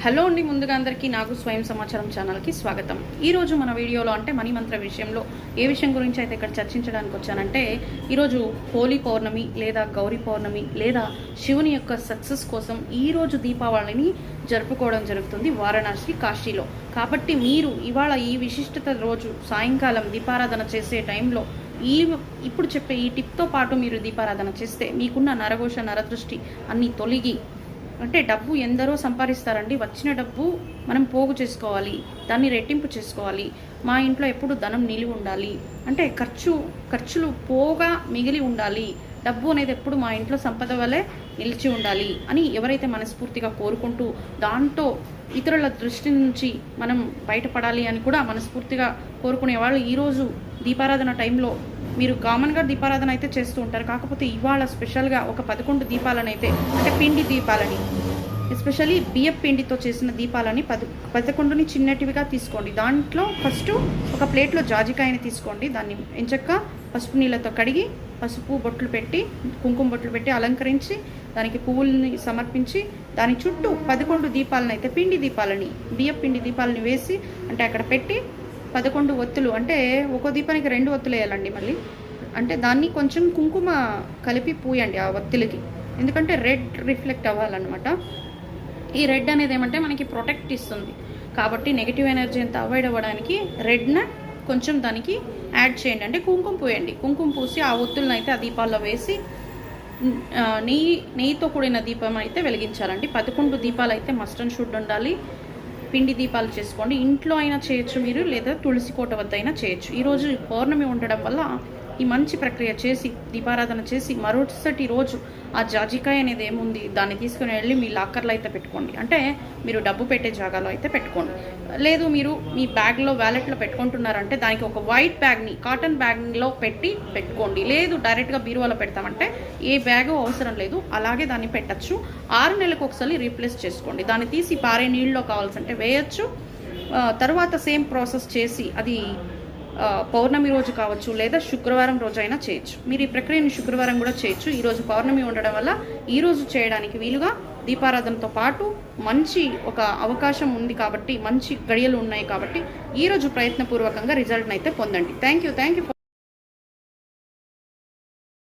Hello అండి, ముందుగా అందరికీ నాకు స్వయం సమాచారం ఛానల్కి స్వాగతం. ఈరోజు మన వీడియోలో అంటే మనీ మంత్ర విషయంలో ఏ విషయం గురించి అయితే ఇక్కడ చర్చించడానికి వచ్చానంటే, ఈరోజు హోలీ పౌర్ణమి లేదా గౌరీ పౌర్ణమి లేదా శివుని యొక్క సక్సెస్ కోసం ఈరోజు దీపావళిని జరుపుకోవడం జరుగుతుంది వారణాసి కాశీలో. కాబట్టి మీరు ఇవాళ ఈ విశిష్టత రోజు సాయంకాలం దీపారాధన చేసే టైంలో ఇప్పుడు చెప్పే ఈ టిప్తో పాటు మీరు దీపారాధన చేస్తే మీకున్న నరఘోష నరదృష్టి అన్నీ తొలగి, అంటే డబ్బు ఎందరో సంపాదిస్తారండి, వచ్చిన డబ్బు మనం పోగు చేసుకోవాలి, దాన్ని రెట్టింపు చేసుకోవాలి. మా ఇంట్లో ఎప్పుడు ధనం నిలివి ఉండాలి, అంటే ఖర్చులు పోగా మిగిలి ఉండాలి, డబ్బు అనేది ఎప్పుడు మా ఇంట్లో సంపద వలె నిలిచి ఉండాలి అని ఎవరైతే మనస్ఫూర్తిగా కోరుకుంటూ దాంట్లో ఇతరుల దృష్టి నుంచి మనం బయటపడాలి అని కూడా మనస్ఫూర్తిగా కోరుకునే వాళ్ళు ఈరోజు దీపారాధన టైంలో మీరు కామన్గా దీపారాధన అయితే చేస్తూ ఉంటారు. కాకపోతే ఇవాళ స్పెషల్గా ఒక 11 దీపాలను అయితే, అంటే పిండి దీపాలని, ఎస్పెషల్లీ బియ్యం పిండితో చేసిన దీపాలని 11ని చిన్నటివిగా తీసుకోండి. దాంట్లో ఫస్ట్ ఒక ప్లేట్లో జాజికాయని తీసుకోండి. దాన్ని ఎంచక్క పసుపు నీళ్ళతో కడిగి పసుపు బొట్లు పెట్టి కుంకుమ బొట్లు పెట్టి అలంకరించి దానికి పువ్వుల్ని సమర్పించి దాని చుట్టూ 11 దీపాలను అయితే పిండి దీపాలని బియ్యం పిండి దీపాలని వేసి అంటే అక్కడ పెట్టి 11 ఒత్తులు, అంటే ఒక్కో దీపానికి 2 ఒత్తులు వేయాలండి. మళ్ళీ అంటే దాన్ని కొంచెం కుంకుమ కలిపి పూయండి ఆ ఒత్తులకి, ఎందుకంటే రెడ్ రిఫ్లెక్ట్ అవ్వాలన్నమాట. ఈ రెడ్ అనేది ఏమంటే మనకి ప్రొటెక్ట్ ఇస్తుంది కాబట్టి నెగిటివ్ ఎనర్జీ అంతా అవాయిడ్ అవ్వడానికి రెడ్న కొంచెం దానికి యాడ్ చేయండి. అంటే కుంకుమ పూయండి. కుంకుమ పూసి ఆ ఒత్తులను అయితే ఆ దీపాల్లో వేసి నెయ్యితో కూడిన దీపం అయితే వెలిగించాలండి. 11 దీపాలు అయితే మస్ట్ అండ్ షుడ్ ఉండాలి. పిండి దీపాలు చేసుకోండి. ఇంట్లో అయినా చేయొచ్చు మీరు, లేదా తులసి కోట వద్ద అయినా చేయొచ్చు. ఈరోజు పౌర్ణమి ఉండడం వల్ల ఈ మంచి ప్రక్రియ చేసి దీపారాధన చేసి మరుసటి రోజు ఆ జాజికాయ అనేది ఏముంది దాన్ని తీసుకుని వెళ్ళి మీ లాకర్లో అయితే పెట్టుకోండి. అంటే మీరు డబ్బు పెట్టే జాగాలో అయితే పెట్టుకోండి. లేదు మీరు మీ బ్యాగ్లో వ్యాలెట్లో పెట్టుకుంటున్నారంటే దానికి ఒక వైట్ బ్యాగ్ని కాటన్ బ్యాగ్లో పెట్టుకోండి. లేదు డైరెక్ట్గా బీరువాలో పెడతామంటే ఏ బ్యాగు అవసరం లేదు, అలాగే దాన్ని పెట్టచ్చు. 6 నెలలకు ఒకసారి రీప్లేస్ చేసుకోండి. దాన్ని తీసి పారే నీళ్ళలో కావాల్సింటే వేయచ్చు. తర్వాత సేమ్ ప్రాసెస్ చేసి అది పౌర్ణమి రోజు కావచ్చు లేదా శుక్రవారం రోజు అయినా చేయొచ్చు. మీరు ఈ ప్రక్రియను శుక్రవారం కూడా చేయొచ్చు. ఈరోజు పౌర్ణమి ఉండడం వల్ల ఈరోజు చేయడానికి వీలుగా దీపారాధనతో పాటు మంచి ఒక అవకాశం ఉంది కాబట్టి, మంచి గడియలు ఉన్నాయి కాబట్టి ఈరోజు ప్రయత్నపూర్వకంగా రిజల్ట్ని అయితే పొందండి. Thank you.